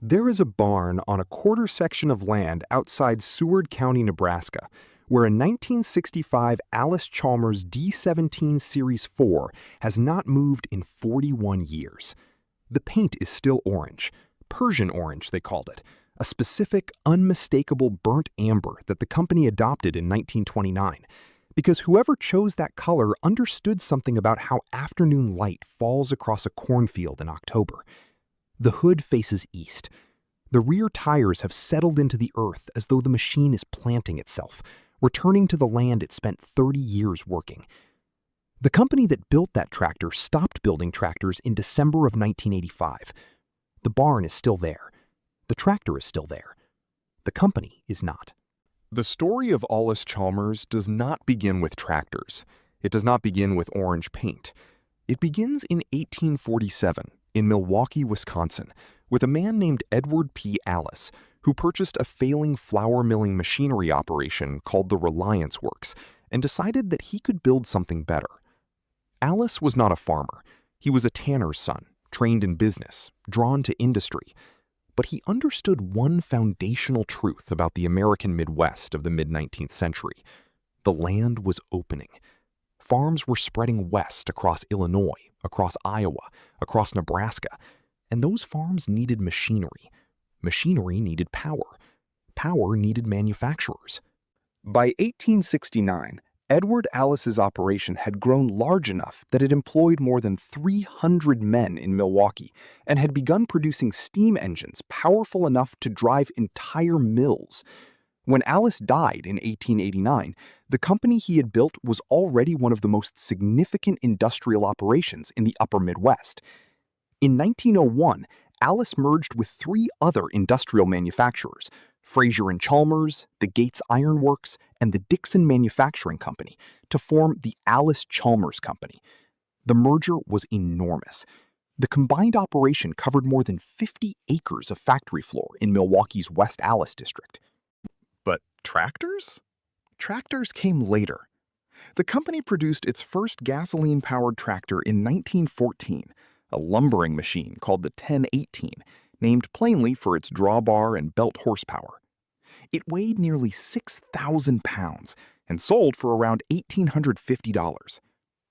There is a barn on a quarter section of land outside Seward County, Nebraska, where a 1965 Allis-Chalmers D17 Series 4 has not moved in 41 years. The paint is still orange, Persian orange they called it, a specific, unmistakable burnt amber that the company adopted in 1929, because whoever chose that color understood something about how afternoon light falls across a cornfield in October. The hood faces east. The rear tires have settled into the earth as though the machine is planting itself, returning to the land it spent 30 years working. The company that built that tractor stopped building tractors in December of 1985. The barn is still there. The tractor is still there. The company is not. The story of Allis-Chalmers does not begin with tractors. It does not begin with orange paint. It begins in 1847 in Milwaukee, Wisconsin, with a man named Edward P. Allis, who purchased a failing flour milling machinery operation called the Reliance Works and decided that he could build something better. Allis was not a farmer. He was a tanner's son, trained in business, drawn to industry. But he understood one foundational truth about the American Midwest of the mid-19th century. The land was opening. Farms were spreading west across Illinois, across Iowa, across Nebraska, and those farms needed machinery. Machinery needed power. Power needed manufacturers. By 1869, Edward Allis's operation had grown large enough that it employed more than 300 men in Milwaukee and had begun producing steam engines powerful enough to drive entire mills. When Allis died in 1889, the company he had built was already one of the most significant industrial operations in the upper Midwest. In 1901, Allis merged with 3 other industrial manufacturers, Fraser and Chalmers, the Gates Iron Works, and the Dixon Manufacturing Company, to form the Allis-Chalmers Company. The merger was enormous. The combined operation covered more than 50 acres of factory floor in Milwaukee's West Allis district. But tractors? Tractors came later. The company produced its first gasoline-powered tractor in 1914, a lumbering machine called the 1018, named plainly for its drawbar and belt horsepower. It weighed nearly 6,000 pounds and sold for around $1,850.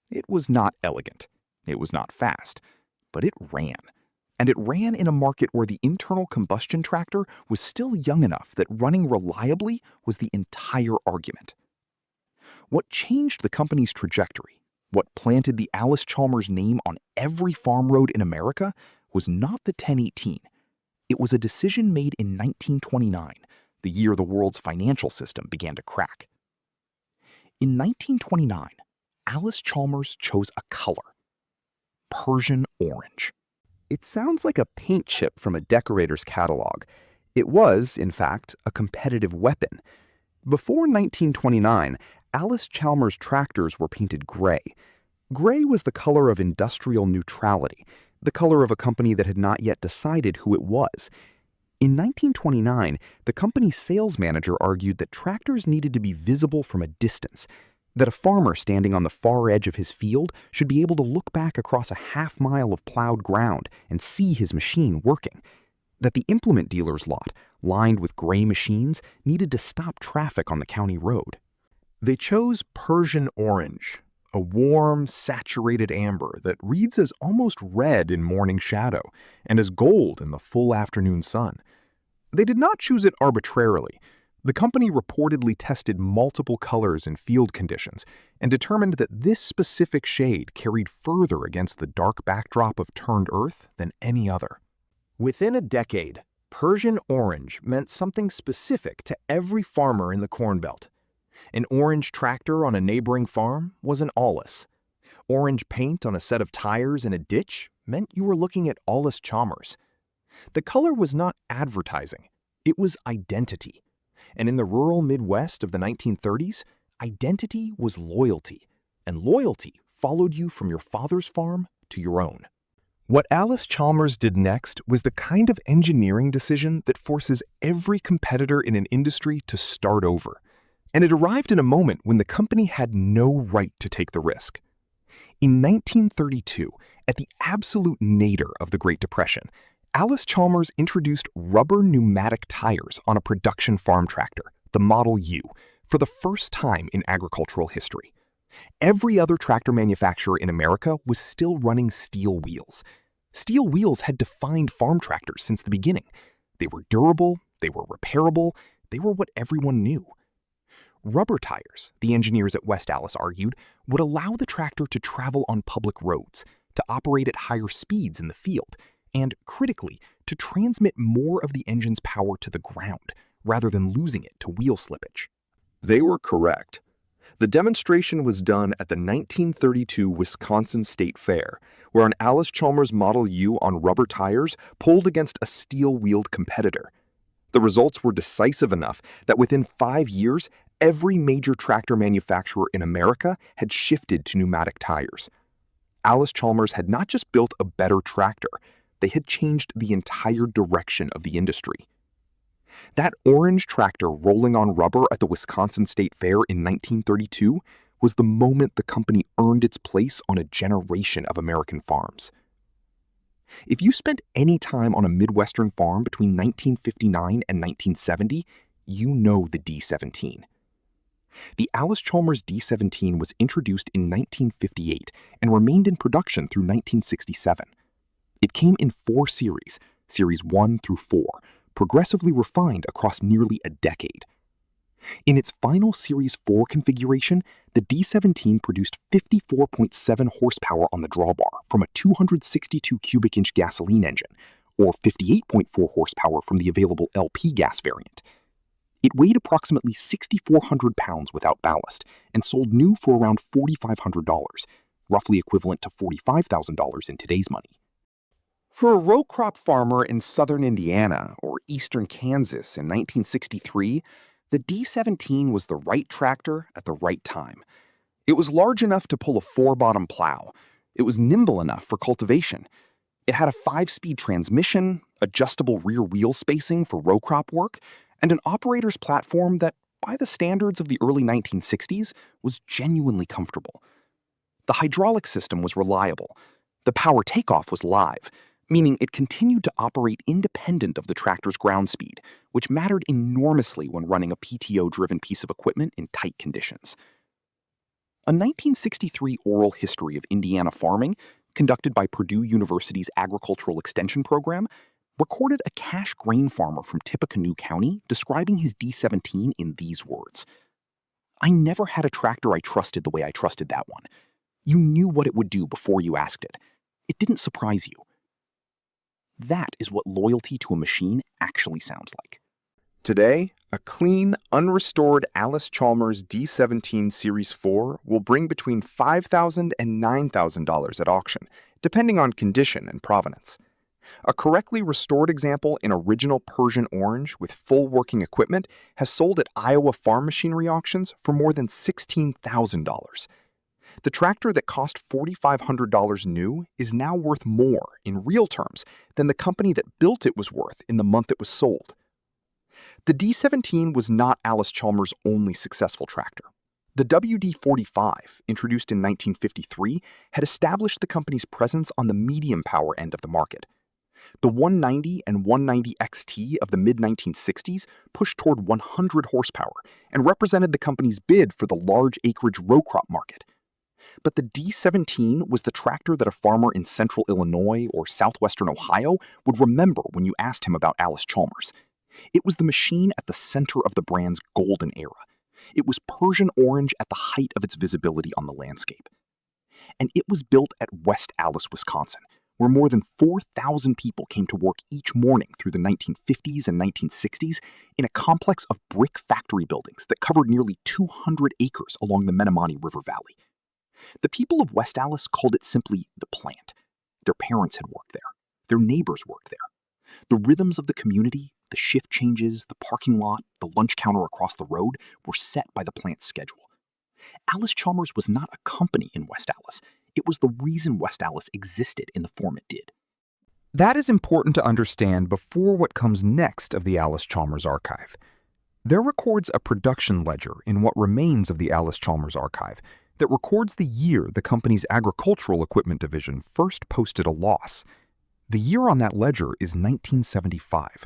It was not elegant. It was not fast. But it ran. And it ran in a market where the internal combustion tractor was still young enough that running reliably was the entire argument. What changed the company's trajectory, what planted the Allis-Chalmers name on every farm road in America, was not the 1018. It was a decision made in 1929, the year the world's financial system began to crack. In 1929, Allis-Chalmers chose a color: Persian orange. It sounds like a paint chip from a decorator's catalog. It was, in fact, a competitive weapon. Before 1929, Allis-Chalmers tractors were painted gray. Gray was the color of industrial neutrality, the color of a company that had not yet decided who it was. In 1929, the company's sales manager argued that tractors needed to be visible from a distance, that a farmer standing on the far edge of his field should be able to look back across a half-mile of plowed ground and see his machine working, that the implement dealer's lot, lined with gray machines, needed to stop traffic on the county road. They chose Persian orange, a warm, saturated amber that reads as almost red in morning shadow and as gold in the full afternoon sun. They did not choose it arbitrarily. The company reportedly tested multiple colors in field conditions and determined that this specific shade carried further against the dark backdrop of turned earth than any other. Within a decade, Persian orange meant something specific to every farmer in the Corn Belt. An orange tractor on a neighboring farm was an Allis. Orange paint on a set of tires in a ditch meant you were looking at Allis-Chalmers. The color was not advertising, it was identity. And in the rural Midwest of the 1930s, identity was loyalty, and loyalty followed you from your father's farm to your own. What Allis-Chalmers did next was the kind of engineering decision that forces every competitor in an industry to start over. And it arrived in a moment when the company had no right to take the risk. In 1932, at the absolute nadir of the Great Depression, Allis-Chalmers introduced rubber pneumatic tires on a production farm tractor, the Model U, for the first time in agricultural history. Every other tractor manufacturer in America was still running steel wheels. Steel wheels had defined farm tractors since the beginning. They were durable, they were repairable, they were what everyone knew. Rubber tires, the engineers at West Allis argued, would allow the tractor to travel on public roads, to operate at higher speeds in the field, and, critically, to transmit more of the engine's power to the ground, rather than losing it to wheel slippage. They were correct. The demonstration was done at the 1932 Wisconsin State Fair, where an Allis-Chalmers Model U on rubber tires pulled against a steel-wheeled competitor. The results were decisive enough that within 5 years, every major tractor manufacturer in America had shifted to pneumatic tires. Allis-Chalmers had not just built a better tractor, they had changed the entire direction of the industry. That orange tractor rolling on rubber at the Wisconsin State Fair in 1932 was the moment the company earned its place on a generation of American farms. If you spent any time on a Midwestern farm between 1959 and 1970, you know the D17. The Allis-Chalmers D17 was introduced in 1958 and remained in production through 1967. It came in 4 series, Series 1 through 4, progressively refined across nearly a decade. In its final Series 4 configuration, the D17 produced 54.7 horsepower on the drawbar from a 262 cubic inch gasoline engine, or 58.4 horsepower from the available LP gas variant. It weighed approximately 6,400 pounds without ballast and sold new for around $4,500, roughly equivalent to $45,000 in today's money. For a row crop farmer in southern Indiana or eastern Kansas in 1963, the D17 was the right tractor at the right time. It was large enough to pull a 4-bottom plow. It was nimble enough for cultivation. It had a 5-speed transmission, adjustable rear wheel spacing for row crop work, and an operator's platform that, by the standards of the early 1960s, was genuinely comfortable. The hydraulic system was reliable. The power takeoff was live, meaning it continued to operate independent of the tractor's ground speed, which mattered enormously when running a PTO-driven piece of equipment in tight conditions. A 1963 oral history of Indiana farming, conducted by Purdue University's Agricultural Extension Program, recorded a cash grain farmer from Tippecanoe County describing his D17 in these words: "I never had a tractor I trusted the way I trusted that one. You knew what it would do before you asked it. It didn't surprise you." That is what loyalty to a machine actually sounds like. Today, a clean, unrestored Allis-Chalmers D17 Series 4 will bring between $5,000 and $9,000 at auction, depending on condition and provenance. A correctly restored example in original Persian orange with full working equipment has sold at Iowa farm machinery auctions for more than $16,000. The tractor that cost $4,500 new is now worth more, in real terms, than the company that built it was worth in the month it was sold. The D17 was not Allis-Chalmers' only successful tractor. The WD-45, introduced in 1953, had established the company's presence on the medium power end of the market. The 190 and 190 XT of the mid-1960s pushed toward 100 horsepower and represented the company's bid for the large acreage row crop market. But the D17 was the tractor that a farmer in central Illinois or southwestern Ohio would remember when you asked him about Allis-Chalmers. It was the machine at the center of the brand's golden era. It was Persian orange at the height of its visibility on the landscape. And it was built at West Allis, Wisconsin, where more than 4,000 people came to work each morning through the 1950s and 1960s in a complex of brick factory buildings that covered nearly 200 acres along the Menomonee River Valley. The people of West Allis called it simply the plant. Their parents had worked there. Their neighbors worked there. The rhythms of the community, the shift changes, the parking lot, the lunch counter across the road were set by the plant's schedule. Allis-Chalmers was not a company in West Allis. It was the reason West Allis existed in the form it did. That is important to understand before what comes next of the Allis-Chalmers archive. There records a production ledger in what remains of the Allis-Chalmers archive that records the year the company's agricultural equipment division first posted a loss. The year on that ledger is 1975.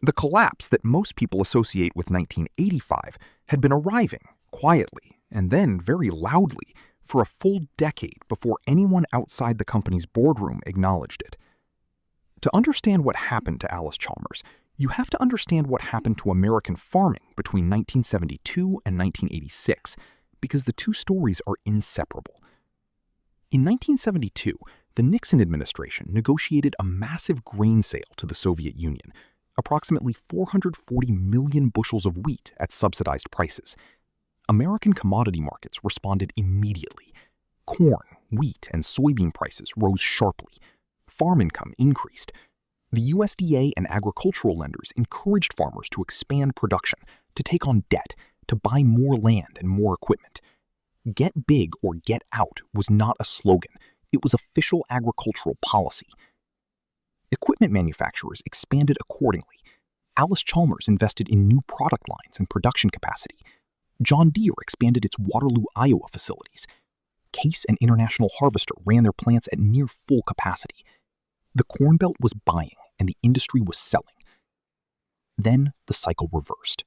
The collapse that most people associate with 1985 had been arriving quietly and then very loudly for a full decade before anyone outside the company's boardroom acknowledged it. To understand what happened to Allis-Chalmers, you have to understand what happened to American farming between 1972 and 1986, because the two stories are inseparable. In 1972, the Nixon administration negotiated a massive grain sale to the Soviet Union, approximately 440 million bushels of wheat at subsidized prices. American commodity markets responded immediately. Corn, wheat, and soybean prices rose sharply. Farm income increased. The USDA and agricultural lenders encouraged farmers to expand production, to take on debt, to buy more land and more equipment. Get big or get out was not a slogan. It was official agricultural policy. Equipment manufacturers expanded accordingly. Allis-Chalmers invested in new product lines and production capacity. John Deere expanded its Waterloo, Iowa facilities. Case and International Harvester ran their plants at near full capacity. The Corn Belt was buying and the industry was selling. Then the cycle reversed.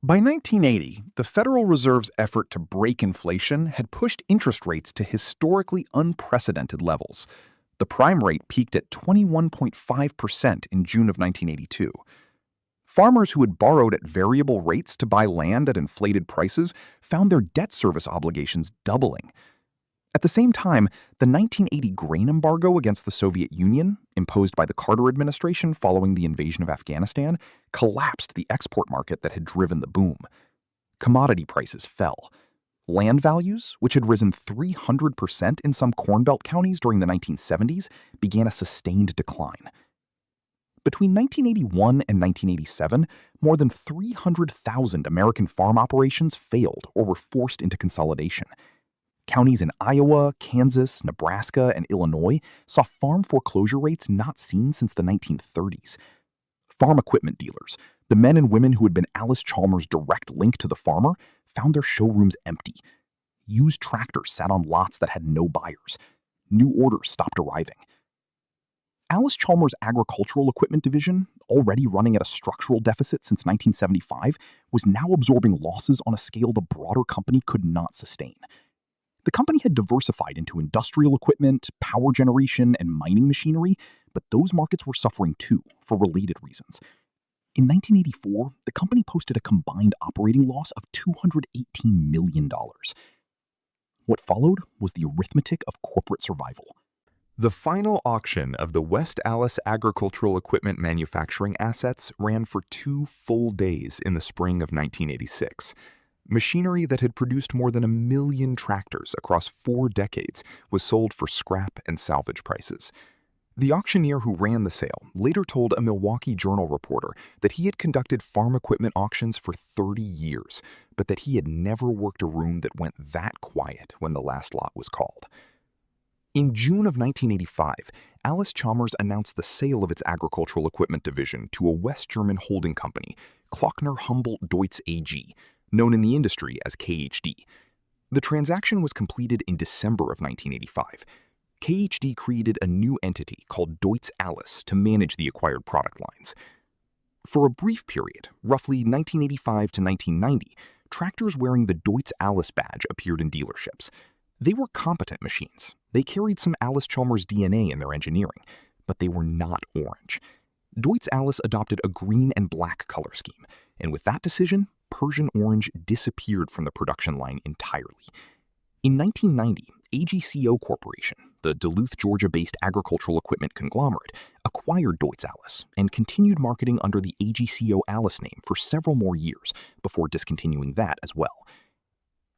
By 1980, the Federal Reserve's effort to break inflation had pushed interest rates to historically unprecedented levels. The prime rate peaked at 21.5% in June of 1982. Farmers who had borrowed at variable rates to buy land at inflated prices found their debt service obligations doubling. At the same time, the 1980 grain embargo against the Soviet Union, imposed by the Carter administration following the invasion of Afghanistan, collapsed the export market that had driven the boom. Commodity prices fell. Land values, which had risen 300% in some Corn Belt counties during the 1970s, began a sustained decline. Between 1981 and 1987, more than 300,000 American farm operations failed or were forced into consolidation. Counties in Iowa, Kansas, Nebraska, and Illinois saw farm foreclosure rates not seen since the 1930s. Farm equipment dealers, the men and women who had been Allis-Chalmers' direct link to the farmer, found their showrooms empty. Used tractors sat on lots that had no buyers. New orders stopped arriving. Allis-Chalmers' agricultural equipment division, already running at a structural deficit since 1975, was now absorbing losses on a scale the broader company could not sustain. The company had diversified into industrial equipment, power generation, and mining machinery, but those markets were suffering too, for related reasons. In 1984, the company posted a combined operating loss of $218 million. What followed was the arithmetic of corporate survival. The final auction of the West Allis agricultural equipment manufacturing assets ran for 2 full days in the spring of 1986. Machinery that had produced more than 1 million tractors across 4 decades was sold for scrap and salvage prices. The auctioneer who ran the sale later told a Milwaukee Journal reporter that he had conducted farm equipment auctions for 30 years, but that he had never worked a room that went that quiet when the last lot was called. In June of 1985, Allis-Chalmers announced the sale of its agricultural equipment division to a West German holding company, Klockner Humboldt Deutz AG, known in the industry as KHD. The transaction was completed in December of 1985. KHD created a new entity called Deutz Allis to manage the acquired product lines. For a brief period, roughly 1985 to 1990, tractors wearing the Deutz Allis badge appeared in dealerships. They were competent machines. They carried some Allis-Chalmers DNA in their engineering, but they were not orange. Deutz Allis adopted a green and black color scheme, and with that decision, Persian orange disappeared from the production line entirely. In 1990, AGCO Corporation, the Duluth, Georgia-based agricultural equipment conglomerate, acquired Deutz Allis and continued marketing under the AGCO Allis name for several more years before discontinuing that as well.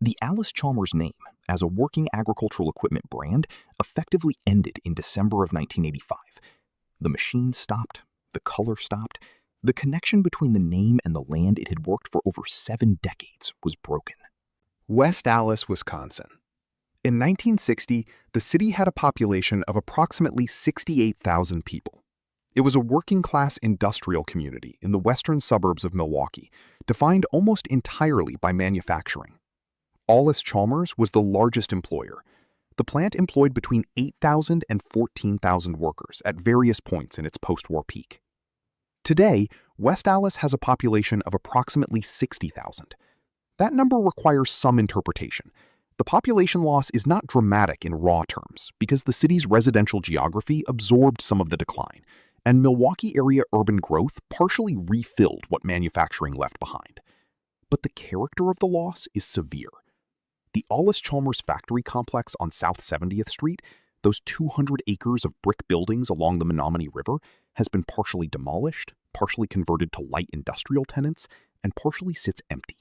The Allis-Chalmers name, as a working agricultural equipment brand, effectively ended in December of 1985. The machines stopped, the color stopped. The connection between the name and the land it had worked for over 7 decades was broken. West Allis, Wisconsin. In 1960, the city had a population of approximately 68,000 people. It was a working-class industrial community in the western suburbs of Milwaukee, defined almost entirely by manufacturing. Allis-Chalmers was the largest employer. The The plant employed between 8,000 and 14,000 workers at various points in its post-war peak. Today, West Allis has a population of approximately 60,000. That number requires some interpretation. The population loss is not dramatic in raw terms because the city's residential geography absorbed some of the decline, and Milwaukee area urban growth partially refilled what manufacturing left behind. But the character of the loss is severe. The Allis-Chalmers factory complex on South 70th Street, those 200 acres of brick buildings along the Menominee River, has been partially demolished, partially converted to light industrial tenants, and partially sits empty.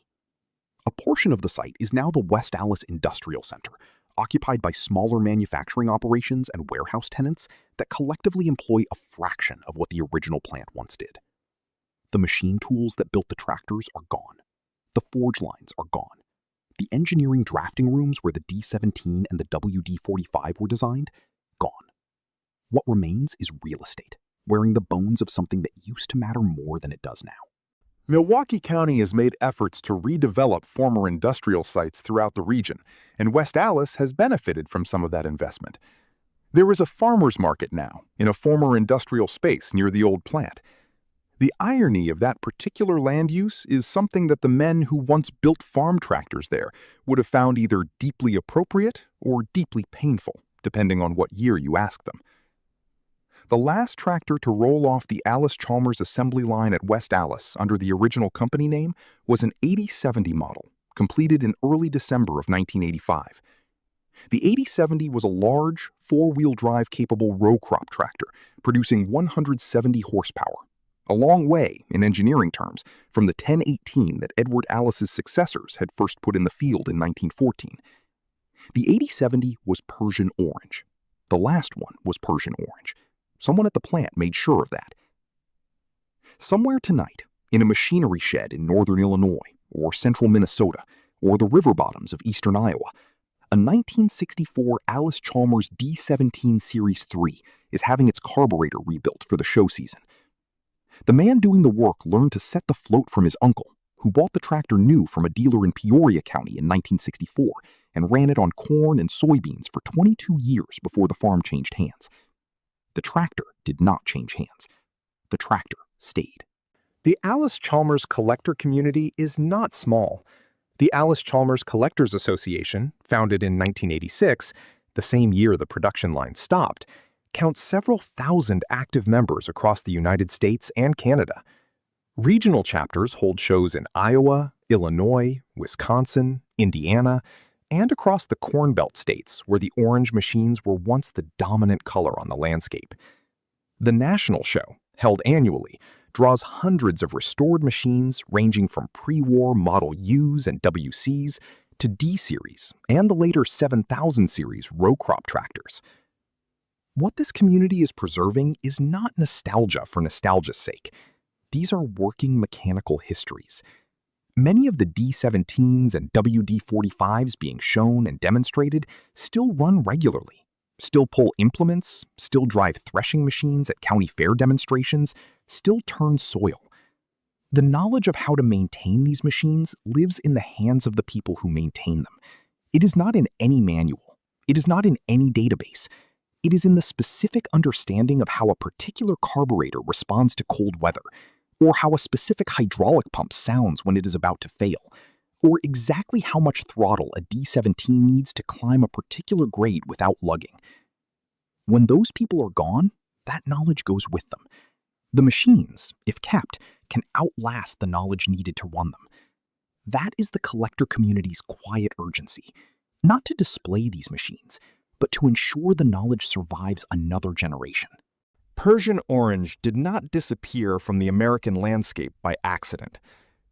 A portion of the site is now the West Allis Industrial Center, occupied by smaller manufacturing operations and warehouse tenants that collectively employ a fraction of what the original plant once did. The machine tools that built the tractors are gone. The forge lines are gone. The engineering drafting rooms where the D-17 and the WD-45 were designed, gone. What remains is real estate, wearing the bones of something that used to matter more than it does now. Milwaukee County has made efforts to redevelop former industrial sites throughout the region, and West Allis has benefited from some of that investment. There is a farmer's market now in a former industrial space near the old plant. The irony of that particular land use is something that the men who once built farm tractors there would have found either deeply appropriate or deeply painful, depending on what year you ask them. The last tractor to roll off the Allis-Chalmers assembly line at West Allis under the original company name was an 8070 model, completed in early December of 1985. The 8070 was a large, four-wheel drive capable row crop tractor, producing 170 horsepower, a long way, in engineering terms, from the 1018 that Edward Allis's successors had first put in the field in 1914. The 8070 was Persian orange. The last one was Persian orange. Someone at the plant made sure of that. Somewhere tonight, in a machinery shed in northern Illinois, or central Minnesota, or the river bottoms of eastern Iowa, a 1964 Allis-Chalmers D-17 Series 3 is having its carburetor rebuilt for the show season. The man doing the work learned to set the float from his uncle, who bought the tractor new from a dealer in Peoria County in 1964 and ran it on corn and soybeans for 22 years before the farm changed hands. The tractor did not change hands. The tractor stayed. The Allis-Chalmers collector community is not small. The Allis-Chalmers Collectors Association, founded in 1986, the same year the production line stopped, counts several thousand active members across the United States and Canada. Regional chapters hold shows in Iowa, Illinois, Wisconsin, Indiana, and across the Corn Belt states where the orange machines were once the dominant color on the landscape. The national show, held annually, draws hundreds of restored machines ranging from pre-war Model U's and WC's to D-Series and the later 7000 series row crop tractors. What this community is preserving is not nostalgia for nostalgia's sake. These are working mechanical histories. Many of the D-17s and WD-45s being shown and demonstrated still run regularly, still pull implements, still drive threshing machines at county fair demonstrations, still turn soil. The knowledge of how to maintain these machines lives in the hands of the people who maintain them. It is not in any manual. It is not in any database. It is in the specific understanding of how a particular carburetor responds to cold weather, or how a specific hydraulic pump sounds when it is about to fail, or exactly how much throttle a D-17 needs to climb a particular grade without lugging. When those people are gone, that knowledge goes with them. The machines, if kept, can outlast the knowledge needed to run them. That is the collector community's quiet urgency, not to display these machines, but to ensure the knowledge survives another generation. Persian orange did not disappear from the American landscape by accident.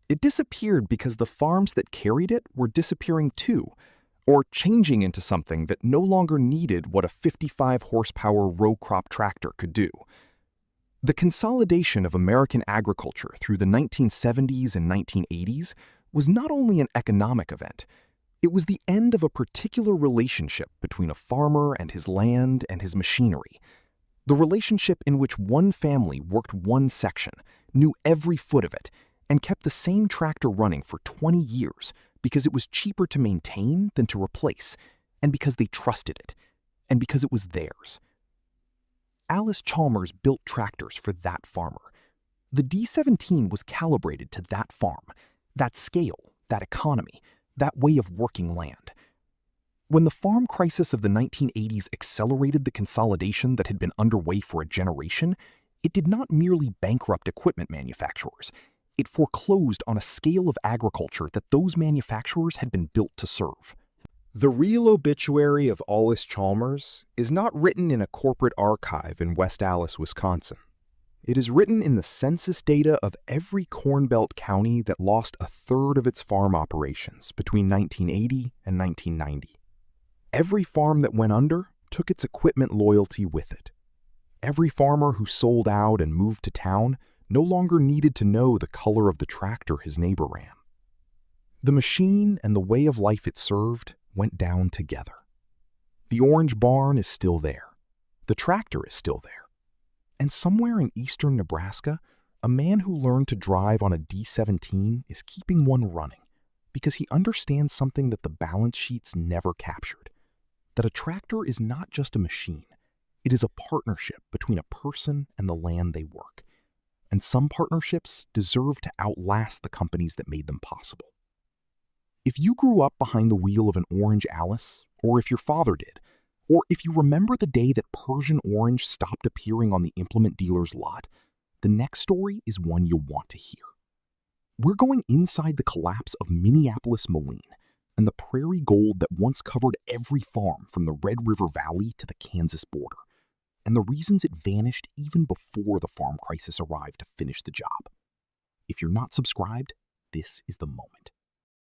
It disappeared because the farms that carried it were disappearing too, or changing into something that no longer needed what a 55-horsepower row crop tractor could do. The consolidation of American agriculture through the 1970s and 1980s was not only an economic event, it was the end of a particular relationship between a farmer and his land and his machinery. The relationship in which one family worked one section, knew every foot of it, and kept the same tractor running for 20 years because it was cheaper to maintain than to replace, and because they trusted it. and because it was theirs. Allis-Chalmers built tractors for that farmer. The D17 was calibrated to that farm, that scale, that economy, that way of working land. When the farm crisis of the 1980s accelerated the consolidation that had been underway for a generation, it did not merely bankrupt equipment manufacturers. It foreclosed on a scale of agriculture that those manufacturers had been built to serve. The real obituary of Allis-Chalmers is not written in a corporate archive in West Allis, Wisconsin. It is written in the census data of every Corn Belt county that lost a third of its farm operations between 1980 and 1990. Every farm that went under took its equipment loyalty with it. Every farmer who sold out and moved to town no longer needed to know the color of the tractor his neighbor ran. The machine and the way of life it served went down together. The orange barn is still there. The tractor is still there. And somewhere in eastern Nebraska, a man who learned to drive on a D17 is keeping one running because he understands something that the balance sheets never captured, that a tractor is not just a machine. It is a partnership between a person and the land they work. And some partnerships deserve to outlast the companies that made them possible. If you grew up behind the wheel of an orange Allis, or if your father did, or if you remember the day that Persian orange stopped appearing on the implement dealer's lot, the next story is one you'll want to hear. We're going inside the collapse of Minneapolis-Moline and the prairie gold that once covered every farm from the Red River Valley to the Kansas border, and the reasons it vanished even before the farm crisis arrived to finish the job. If you're not subscribed, this is the moment.